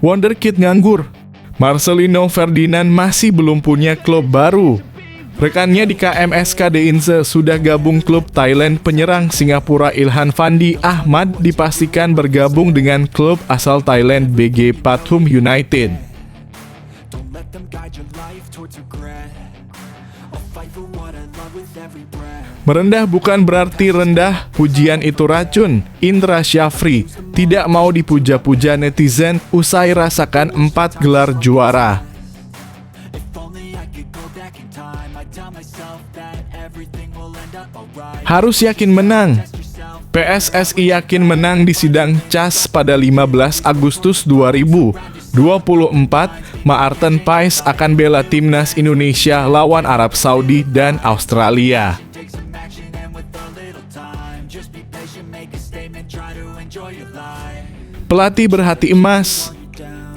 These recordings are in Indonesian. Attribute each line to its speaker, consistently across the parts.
Speaker 1: Wonderkid nganggur. Marcelino Ferdinand masih belum punya klub baru. Rekannya di KMS Kadeinze sudah gabung klub Thailand. Penyerang Singapura Ilhan Fandi Ahmad dipastikan bergabung dengan klub asal Thailand BG Pathum United. Merendah bukan berarti rendah, pujian itu racun. Indra Syafri tidak mau dipuja-puja netizen usai rasakan 4 gelar juara. Harus yakin menang. PSSI yakin menang di sidang CAS pada 15 Agustus 2024. Maarten Paes akan bela timnas Indonesia lawan Arab Saudi dan Australia. Pelatih berhati emas.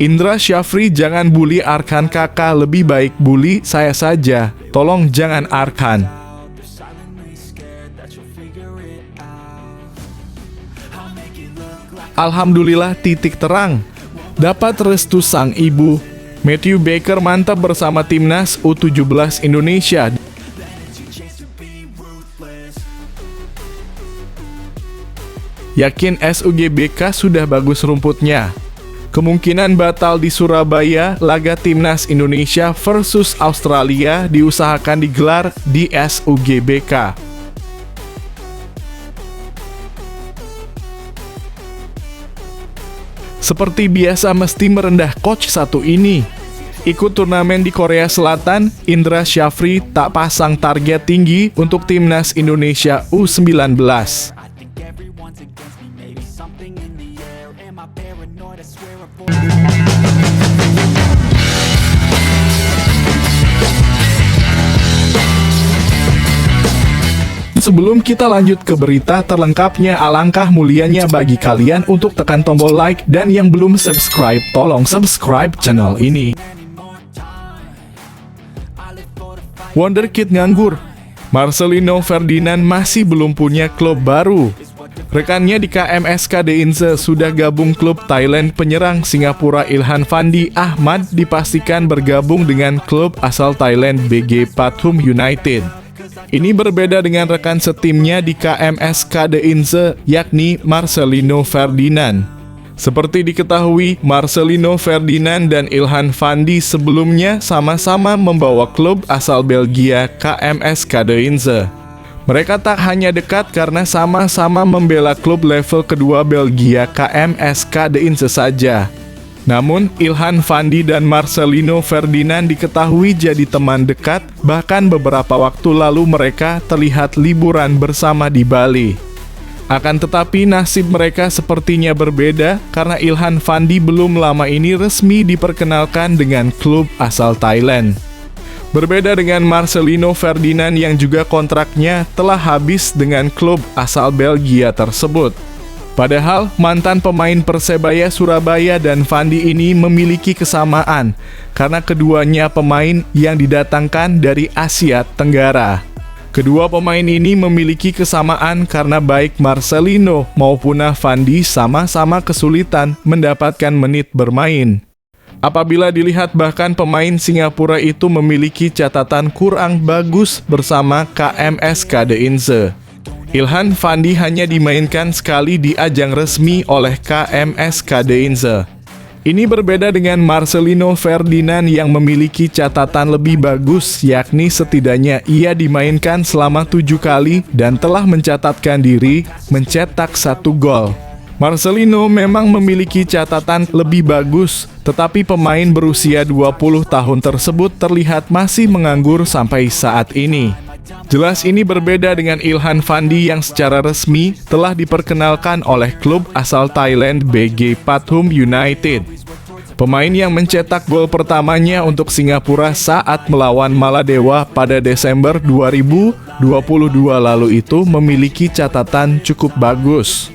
Speaker 1: Indra Syafri, jangan bully Arkan kakak, lebih baik bully saya saja. Tolong jangan Arkan. Alhamdulillah titik terang. Dapat restu sang ibu. Matthew Baker mantap bersama timnas U17 Indonesia. Yakin SUGBK sudah bagus rumputnya. Kemungkinan batal di Surabaya. Laga timnas Indonesia versus Australia diusahakan digelar di SUGBK. Seperti biasa mesti merendah coach satu ini. Ikut turnamen di Korea Selatan, Indra Syafri tak pasang target tinggi untuk timnas Indonesia U19. Sebelum kita lanjut ke berita terlengkapnya, alangkah mulianya bagi kalian untuk tekan tombol like, dan yang belum subscribe, tolong subscribe channel ini. Wonderkid nganggur. Marcelino Ferdinand masih belum punya klub baru. Rekannya di KMS Kadeinze sudah gabung klub Thailand. Penyerang Singapura Ilhan Fandi Ahmad dipastikan bergabung dengan klub asal Thailand BG Pathum United. Ini berbeda dengan rekan setimnya di KMS Kadeinze, yakni Marcelino Ferdinand. Seperti diketahui, Marcelino Ferdinand dan Ilhan Fandi sebelumnya sama-sama membawa klub asal Belgia KMS Kadeinze. Mereka tak hanya dekat karena sama-sama membela klub level kedua Belgia KMS Kadeinze saja. Namun, Ilhan Fandi dan Marcelino Ferdinand diketahui jadi teman dekat, bahkan beberapa waktu lalu mereka terlihat liburan bersama di Bali. Akan tetapi nasib mereka sepertinya berbeda karena Ilhan Fandi belum lama ini resmi diperkenalkan dengan klub asal Thailand. Berbeda dengan Marcelino Ferdinand yang juga kontraknya telah habis dengan klub asal Belgia tersebut. Padahal mantan pemain Persebaya Surabaya dan Fandi ini memiliki kesamaan karena keduanya pemain yang didatangkan dari Asia Tenggara. Kedua pemain ini memiliki kesamaan karena baik Marcelino maupun Fandi sama-sama kesulitan mendapatkan menit bermain. Apabila dilihat, bahkan pemain Singapura itu memiliki catatan kurang bagus bersama KMS Kadeinze. Ilhan Fandi hanya dimainkan sekali di ajang resmi oleh KMS Kadeinze. Ini berbeda dengan Marcelino Ferdinand yang memiliki catatan lebih bagus, yakni setidaknya ia dimainkan selama 7 kali dan telah mencatatkan diri mencetak 1 gol. Marcelino memang memiliki catatan lebih bagus, tetapi pemain berusia 20 tahun tersebut terlihat masih menganggur sampai saat ini. Jelas ini berbeda dengan Ilhan Fandi yang secara resmi telah diperkenalkan oleh klub asal Thailand BG Pathum United. Pemain yang mencetak gol pertamanya untuk Singapura saat melawan Maladewa pada Desember 2022 lalu itu memiliki catatan cukup bagus.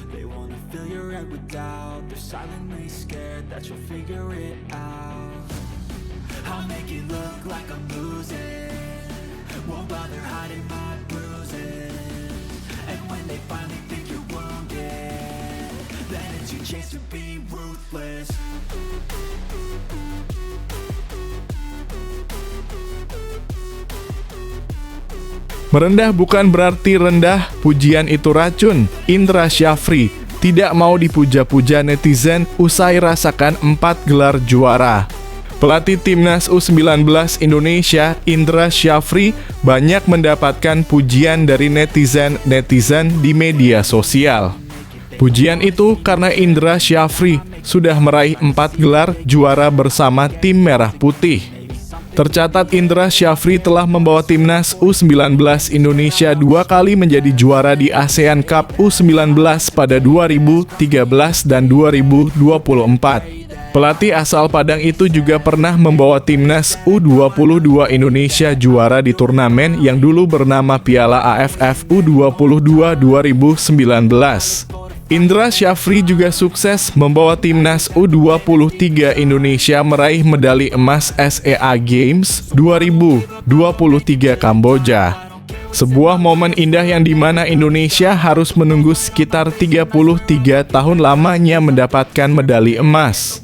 Speaker 2: They wanna fill your head with doubt. They're silently scared that you'll figure it out. I'll make it look like I'm losing won't bother hiding my bruises. And when they finally think you're wounded, then it's your chance to be ruthless.
Speaker 1: Merendah bukan berarti rendah, pujian itu racun. Indra Syafri tidak mau dipuja-puja netizen usai rasakan 4 gelar juara. Pelatih Timnas U19 Indonesia, Indra Syafri, banyak mendapatkan pujian dari netizen di media sosial. Pujian itu karena Indra Syafri sudah meraih 4 gelar juara bersama tim Merah Putih. Tercatat Indra Syafri telah membawa Timnas U19 Indonesia 2 kali menjadi juara di ASEAN Cup U19 pada 2013 dan 2024. Pelatih asal Padang itu juga pernah membawa Timnas U22 Indonesia juara di turnamen yang dulu bernama Piala AFF U22 2019. Indra Syafri juga sukses membawa Timnas U23 Indonesia meraih medali emas SEA Games 2023 Kamboja. Sebuah momen indah yang dimana Indonesia harus menunggu sekitar 33 tahun lamanya mendapatkan medali emas.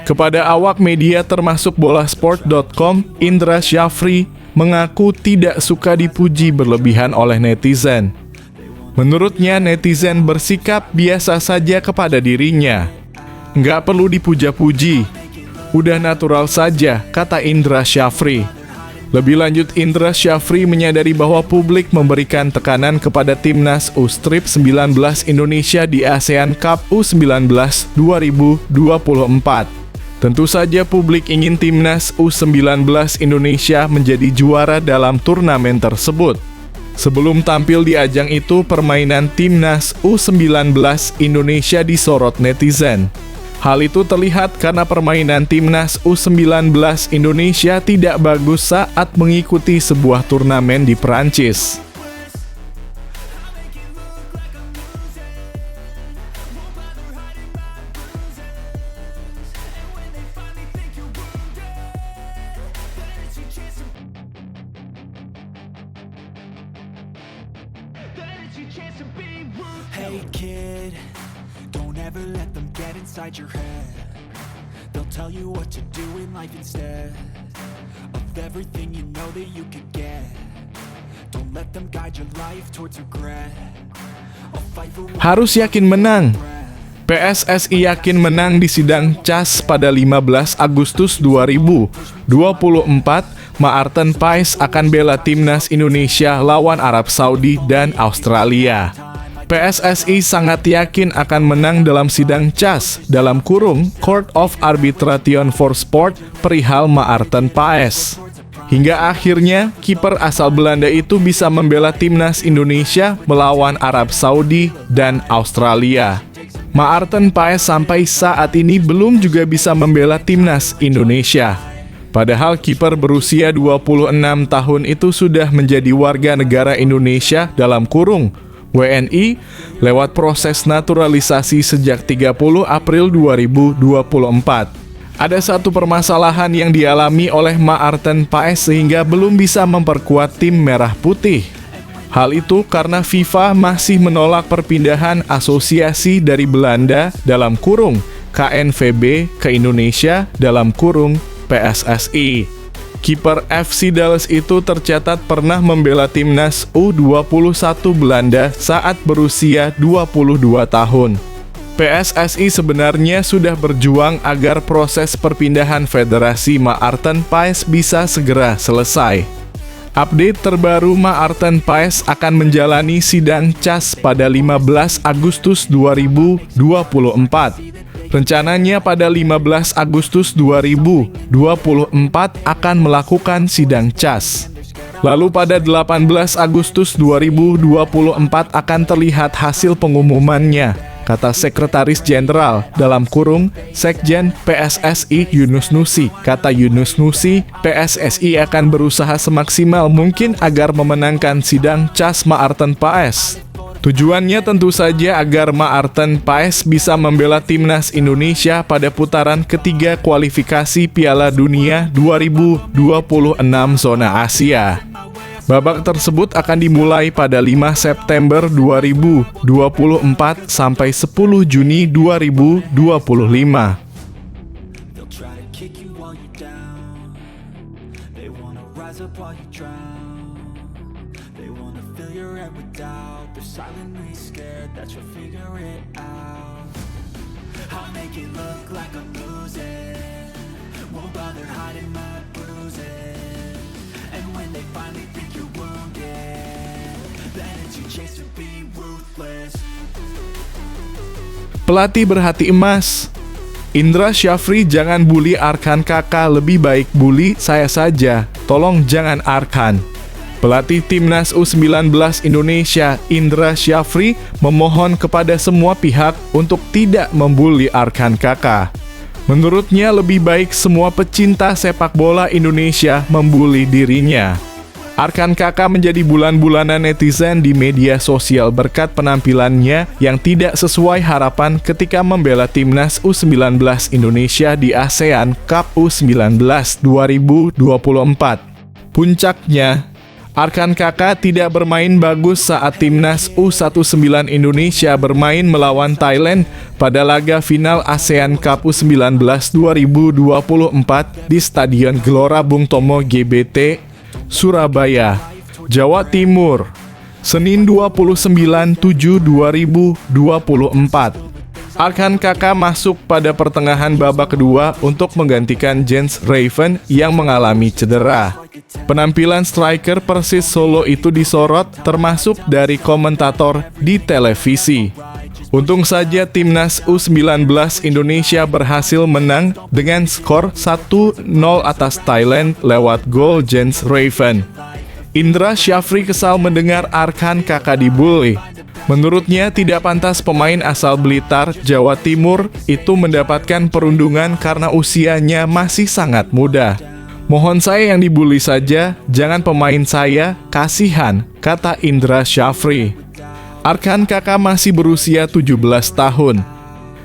Speaker 1: Kepada awak media termasuk bolasport.com, Indra Syafri mengaku tidak suka dipuji berlebihan oleh netizen. Menurutnya, netizen bersikap biasa saja kepada dirinya. Nggak perlu dipuja-puji. Udah natural saja, kata Indra Syafri. Lebih lanjut, Indra Syafri menyadari bahwa publik memberikan tekanan kepada Timnas U19 Indonesia di ASEAN Cup U19 2024. Tentu saja publik ingin Timnas U19 Indonesia menjadi juara dalam turnamen tersebut. Sebelum tampil di ajang itu, permainan Timnas U19 Indonesia disorot netizen. Hal itu terlihat karena permainan Timnas U19 Indonesia tidak bagus saat mengikuti sebuah turnamen di Perancis.
Speaker 2: Hey kid, don't ever let them get inside your head. They'll tell you what to do in life instead of everything you know that you could get. Don't let them guide your life towards regret. I'll fight for what
Speaker 1: Harus yakin menang. PSSI yakin menang di sidang CAS pada 15 Agustus 2024. Maarten Paes akan bela Timnas Indonesia lawan Arab Saudi dan Australia. PSSI sangat yakin akan menang dalam sidang CAS dalam kurung Court of Arbitration for Sport perihal Maarten Paes. Hingga akhirnya kiper asal Belanda itu bisa membela Timnas Indonesia melawan Arab Saudi dan Australia. Maarten Paes sampai saat ini belum juga bisa membela Timnas Indonesia. Padahal kiper berusia 26 tahun itu sudah menjadi warga negara Indonesia dalam kurung WNI lewat proses naturalisasi sejak 30 April 2024. Ada satu permasalahan yang dialami oleh Maarten Paes sehingga belum bisa memperkuat tim Merah Putih. Hal itu karena FIFA masih menolak perpindahan asosiasi dari Belanda dalam kurung KNVB ke Indonesia dalam kurung PSSI. Kiper FC Dallas itu tercatat pernah membela Timnas U21 Belanda saat berusia 22 tahun. PSSI sebenarnya sudah berjuang agar proses perpindahan Federasi Maarten Paes bisa segera selesai. Update terbaru, Maarten Paes akan menjalani sidang CAS pada 15 Agustus 2024. Rencananya pada 15 Agustus 2024 akan melakukan sidang CAS. Lalu pada 18 Agustus 2024 akan terlihat hasil pengumumannya, kata Sekretaris Jenderal dalam kurung Sekjen PSSI Yunus Nusi. Kata Yunus Nusi, PSSI akan berusaha semaksimal mungkin agar memenangkan sidang CAS Maarten Paes. Tujuannya tentu saja agar Maarten Paes bisa membela Timnas Indonesia pada putaran ketiga kualifikasi Piala Dunia 2026 zona Asia. Babak tersebut akan dimulai pada 5 September 2024 sampai 10 Juni 2025.
Speaker 2: They'll try to kick you while you're down. They wanna rise up while you drown. They wanna fill your head with doubt. They're silently scared that you'll figure it out. I'll make it look like I'm losing. Won't bother hiding my bruises. And when they finally think you're wounded, then it's your chance to be ruthless.
Speaker 1: Pelatih berhati emas. Indra Syafri, jangan bully Arkan kakak, lebih baik bully saya saja. Tolong jangan Arkan. Pelatih Timnas U19 Indonesia, Indra Syafri, memohon kepada semua pihak untuk tidak membuli Arkan kakak. Menurutnya lebih baik semua pecinta sepak bola Indonesia membuli dirinya. Arkan kakak menjadi bulan-bulanan netizen di media sosial berkat penampilannya yang tidak sesuai harapan ketika membela Timnas U19 Indonesia di ASEAN Cup U19 2024. Puncaknya, Arkan kakak tidak bermain bagus saat Timnas U19 Indonesia bermain melawan Thailand pada laga final ASEAN Cup U19 2024 di Stadion Gelora Bung Tomo GBT, Surabaya, Jawa Timur, Senin 29/7/2024. Arkan kakak masuk pada pertengahan babak kedua untuk menggantikan Jens Raven yang mengalami cedera. Penampilan striker Persis Solo itu disorot termasuk dari komentator di televisi. Untung saja Timnas U19 Indonesia berhasil menang dengan skor 1-0 atas Thailand lewat gol Jens Raven. Indra Syafri kesal mendengar Arkan kakak dibully. Menurutnya tidak pantas pemain asal Blitar, Jawa Timur itu mendapatkan perundungan karena usianya masih sangat muda. Mohon saya yang dibully saja, jangan pemain saya, kasihan, kata Indra Syafri. Arkan kakak masih berusia 17 tahun.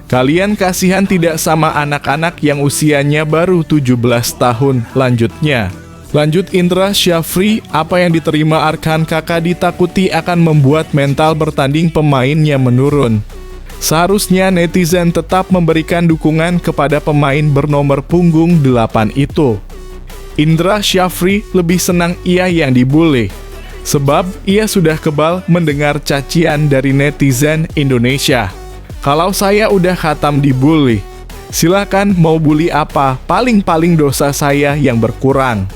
Speaker 1: Kalian kasihan tidak sama anak-anak yang usianya baru 17 tahun, lanjutnya. Lanjut Indra Syafri, apa yang diterima Arkan kakak ditakuti akan membuat mental bertanding pemainnya menurun. Seharusnya netizen tetap memberikan dukungan kepada pemain bernomor punggung 8 itu. Indra Syafri lebih senang ia yang dibully, sebab ia sudah kebal mendengar cacian dari netizen Indonesia. Kalau saya udah khatam dibully, silakan mau bully apa, paling-paling dosa saya yang berkurang.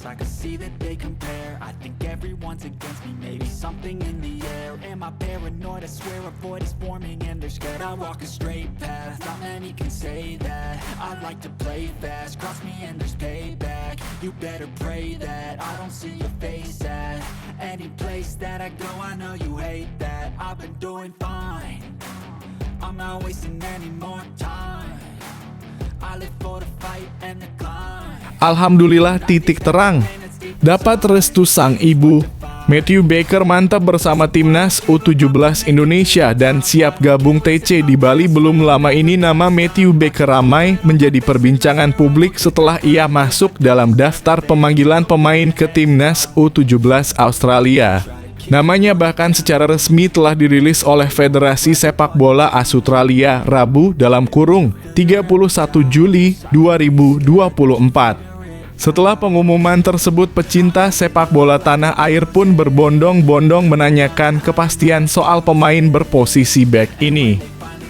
Speaker 2: I can see that they compare. I think everyone's against me. Maybe something in the air. Am I paranoid? I swear a void is forming and they're scared. I walk a straight path. Not many can say that. I like to play fast. Cross me and there's payback. You better pray that I don't see your face at any place that I go. I know you hate that. I've been doing fine. I'm not wasting any more time. I live for the fight and the climb.
Speaker 1: Alhamdulillah titik terang. Dapat restu sang ibu. Matthew Baker mantap bersama Timnas U17 Indonesia dan siap gabung TC di Bali. Belum lama ini nama Matthew Baker ramai menjadi perbincangan publik setelah ia masuk dalam daftar pemanggilan pemain ke Timnas U17 Australia. Namanya bahkan secara resmi telah dirilis oleh Federasi Sepak Bola Australia Rabu dalam kurung 31 Juli 2024. Setelah pengumuman tersebut, pecinta sepak bola tanah air pun berbondong-bondong menanyakan kepastian soal pemain berposisi bek ini.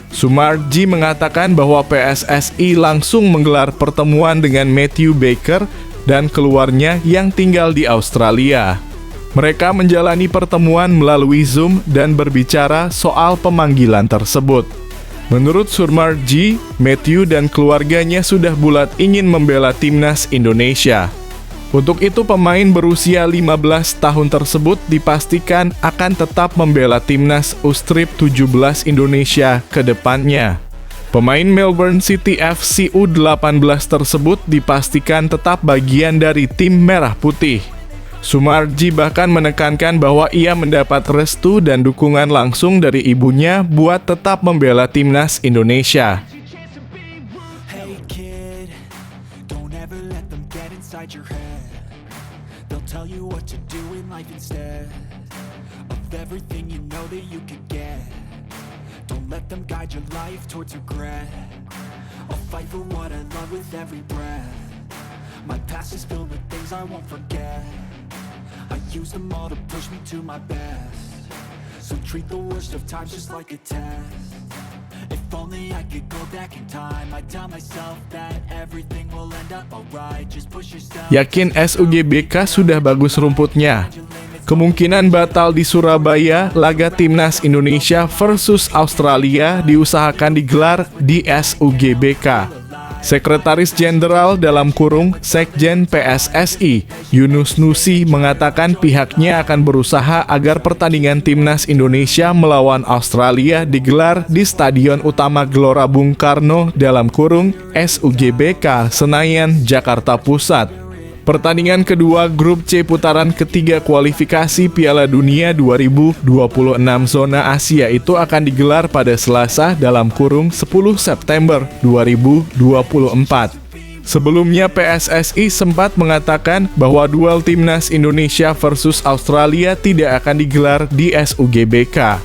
Speaker 1: Sumarji mengatakan bahwa PSSI langsung menggelar pertemuan dengan Matthew Baker dan keluarnya yang tinggal di Australia. Mereka menjalani pertemuan melalui Zoom dan berbicara soal pemanggilan tersebut. Menurut Sumarji, Matthew dan keluarganya sudah bulat ingin membela Timnas Indonesia. Untuk itu pemain berusia 15 tahun tersebut dipastikan akan tetap membela Timnas U17 Indonesia ke depannya. Pemain Melbourne City FC U18 tersebut dipastikan tetap bagian dari tim Merah Putih. Sumarji bahkan menekankan bahwa ia mendapat restu dan dukungan langsung dari ibunya buat tetap membela Timnas Indonesia.
Speaker 2: Hey kid, don't ever let them get inside your head. They'll tell you what to do in life instead of everything you know that you could get. Don't let them guide your life towards regret. I'll fight for what I love with every breath. My past is filled with things I won't forget. I use them all to push me to my best. So treat the worst of times just like a test. If only I could go back in time, I'd tell myself that everything will end up alright. Just push yourself.
Speaker 1: Yakin SUGBK sudah bagus rumputnya? Kemungkinan batal di Surabaya, laga Timnas Indonesia versus Australia diusahakan digelar di SUGBK. Sekretaris Jenderal dalam kurung Sekjen PSSI, Yunus Nusi, mengatakan pihaknya akan berusaha agar pertandingan Timnas Indonesia melawan Australia digelar di Stadion Utama Gelora Bung Karno dalam kurung SUGBK, Senayan, Jakarta Pusat. Pertandingan kedua grup C putaran ketiga kualifikasi Piala Dunia 2026 zona Asia itu akan digelar pada Selasa dalam kurung 10 September 2024. Sebelumnya PSSI sempat mengatakan bahwa duel Timnas Indonesia versus Australia tidak akan digelar di SUGBK.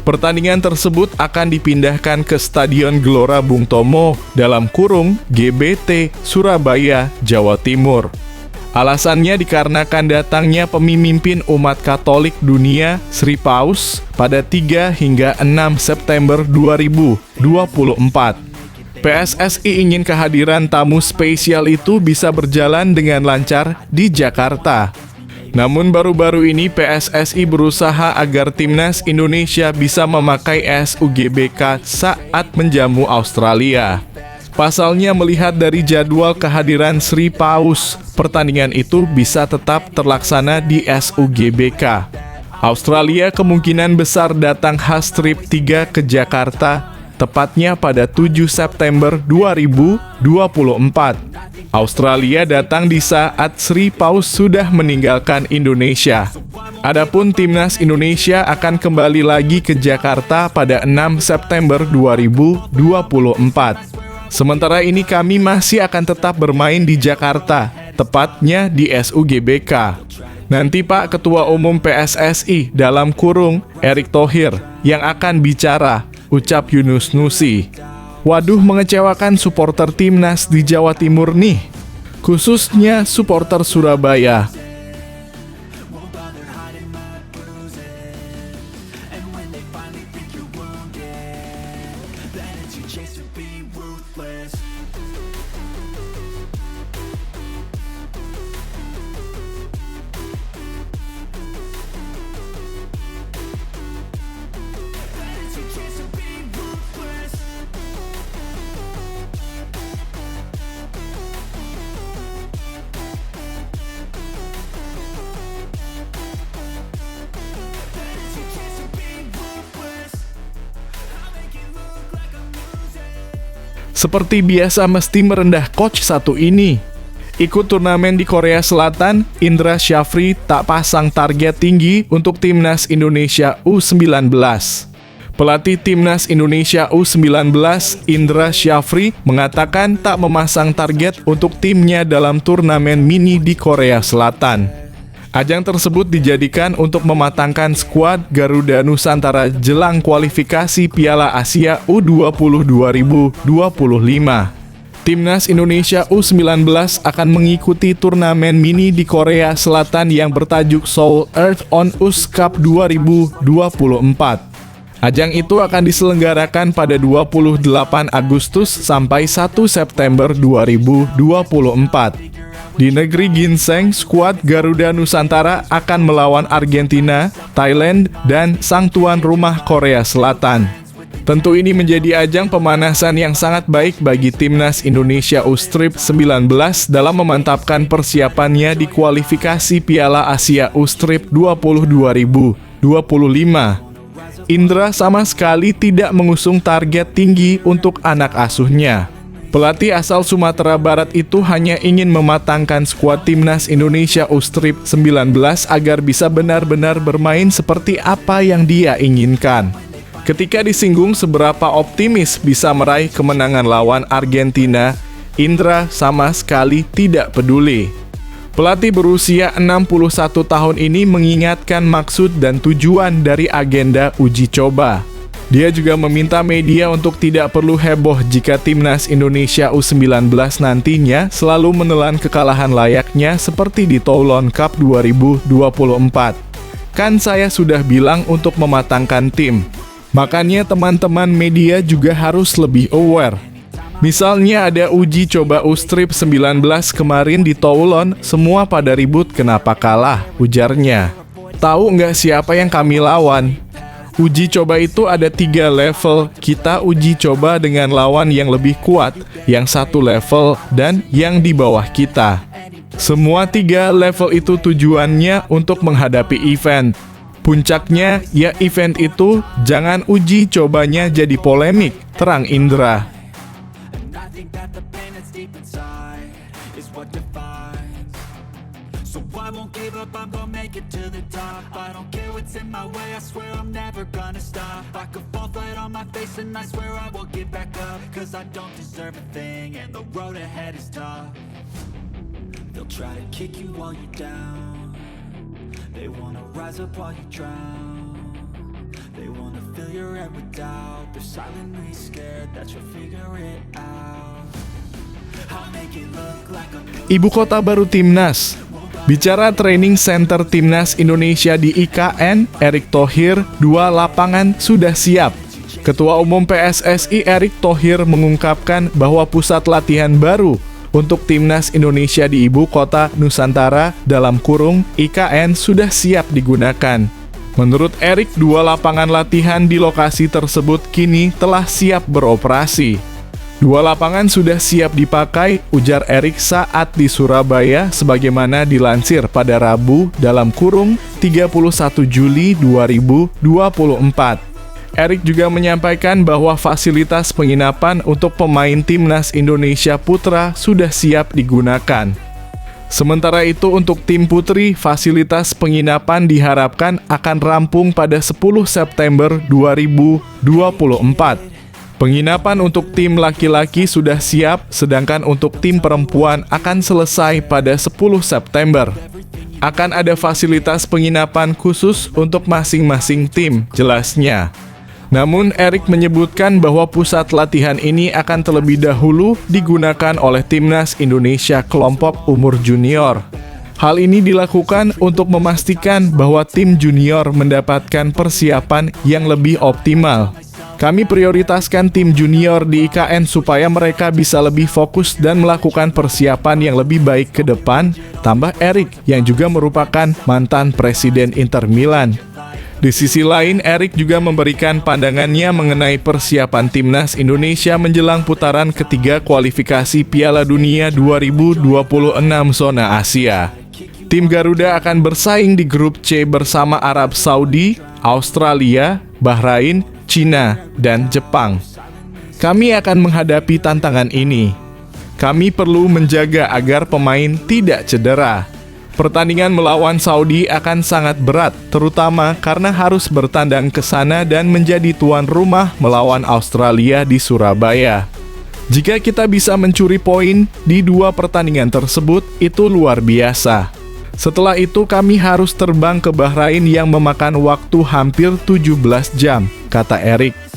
Speaker 1: Pertandingan tersebut akan dipindahkan ke Stadion Gelora Bung Tomo dalam kurung GBT Surabaya, Jawa Timur. Alasannya dikarenakan datangnya pemimpin umat Katolik dunia Sri Paus pada 3 hingga 6 September 2024. PSSI ingin kehadiran tamu spesial itu bisa berjalan dengan lancar di Jakarta. Namun baru-baru ini PSSI berusaha agar Timnas Indonesia bisa memakai SUGBK saat menjamu Australia. Pasalnya melihat dari jadwal kehadiran Sri Paus, pertandingan itu bisa tetap terlaksana di SUGBK. Australia kemungkinan besar datang khas trip 3 ke Jakarta, tepatnya pada 7 September 2024. Australia datang di saat Sri Paus sudah meninggalkan Indonesia. Adapun Timnas Indonesia akan kembali lagi ke Jakarta pada 6 September 2024. Sementara ini kami masih akan tetap bermain di Jakarta, tepatnya di SUGBK. Nanti Pak Ketua Umum PSSI dalam kurung Erick Thohir yang akan bicara, ucap Yunus Nusi. Waduh, mengecewakan supporter Timnas di Jawa Timur nih, khususnya supporter Surabaya. Seperti biasa mesti merendah coach satu ini. Ikut turnamen di Korea Selatan, Indra Syafri tak pasang target tinggi untuk Timnas Indonesia U19. Pelatih Timnas Indonesia U19, Indra Syafri, mengatakan tak memasang target untuk timnya dalam turnamen mini di Korea Selatan. Ajang tersebut dijadikan untuk mematangkan skuad Garuda Nusantara jelang kualifikasi Piala Asia U20 2025. Timnas Indonesia U19 akan mengikuti turnamen mini di Korea Selatan yang bertajuk Seoul Earth on Us Cup 2024. Ajang itu akan diselenggarakan pada 28 Agustus sampai 1 September 2024. Di negeri ginseng, skuad Garuda Nusantara akan melawan Argentina, Thailand, dan sang tuan rumah Korea Selatan. Tentu ini menjadi ajang pemanasan yang sangat baik bagi Timnas Indonesia U19 dalam memantapkan persiapannya di kualifikasi Piala Asia U20 2025. Indra sama sekali tidak mengusung target tinggi untuk anak asuhnya. Pelatih asal Sumatera Barat itu hanya ingin mematangkan skuad Timnas Indonesia U19 agar bisa benar-benar bermain seperti apa yang dia inginkan. Ketika disinggung seberapa optimis bisa meraih kemenangan lawan Argentina, Indra sama sekali tidak peduli. Pelatih berusia 61 tahun ini mengingatkan maksud dan tujuan dari agenda uji coba. Dia juga meminta media untuk tidak perlu heboh jika timnas Indonesia U19 nantinya selalu menelan kekalahan layaknya seperti di Toulon Cup 2024. Kan saya sudah bilang untuk mematangkan tim. Makanya teman-teman media juga harus lebih aware. Misalnya ada uji coba U-Strip 19 kemarin di Toulon, semua pada ribut kenapa kalah, ujarnya. Tahu nggak siapa yang kami lawan? Uji coba itu ada 3 level, kita uji coba dengan lawan yang lebih kuat, yang 1 level, dan yang di bawah kita. Semua 3 level itu tujuannya untuk menghadapi event. Puncaknya, ya event itu, jangan uji cobanya jadi polemik, terang Indra.
Speaker 2: So I won't give up, I'm gonna make it to the top. I don't care what's in my way, I swear I'm never gonna stop. I could fall flat on my face and I swear I will get back up. Cause I don't deserve a thing and the road ahead is tough. They'll try to kick you while you're down. They wanna rise up while you drown. They wanna fill your head with doubt. They're silently scared that you'll figure it out. I'll make it look like I'm
Speaker 1: Ibu kota baru Timnas. Bicara training center Timnas Indonesia di IKN, Erick Thohir, 2 lapangan sudah siap. Ketua Umum PSSI Erick Thohir mengungkapkan bahwa pusat latihan baru untuk Timnas Indonesia di Ibu Kota Nusantara dalam kurung IKN sudah siap digunakan. Menurut Erick, 2 lapangan latihan di lokasi tersebut kini telah siap beroperasi. 2 lapangan sudah siap dipakai, ujar Erick saat di Surabaya sebagaimana dilansir pada Rabu dalam kurung 31 Juli 2024. Erick juga menyampaikan bahwa fasilitas penginapan untuk pemain Timnas Indonesia Putra sudah siap digunakan. Sementara itu untuk tim putri, fasilitas penginapan diharapkan akan rampung pada 10 September 2024. Penginapan untuk tim laki-laki sudah siap, sedangkan untuk tim perempuan akan selesai pada 10 September. Akan ada fasilitas penginapan khusus untuk masing-masing tim, jelasnya. Namun, Erick menyebutkan bahwa pusat latihan ini akan terlebih dahulu digunakan oleh Timnas Indonesia kelompok umur junior. Hal ini dilakukan untuk memastikan bahwa tim junior mendapatkan persiapan yang lebih optimal. Kami prioritaskan tim junior di IKN supaya mereka bisa lebih fokus dan melakukan persiapan yang lebih baik ke depan, tambah Erick yang juga merupakan mantan presiden Inter Milan. Di sisi lain, Erick juga memberikan pandangannya mengenai persiapan Timnas Indonesia menjelang putaran ketiga kualifikasi Piala Dunia 2026 zona Asia. Tim Garuda akan bersaing di grup C bersama Arab Saudi, Australia, Bahrain, Cina, dan Jepang. Kami akan menghadapi tantangan ini. Kami perlu menjaga agar pemain tidak cedera. Pertandingan melawan Saudi akan sangat berat, terutama karena harus bertandang ke sana dan menjadi tuan rumah melawan Australia di Surabaya. Jika kita bisa mencuri poin di 2 pertandingan tersebut, itu luar biasa. Setelah itu kami harus terbang ke Bahrain yang memakan waktu hampir 17 jam, kata Erick.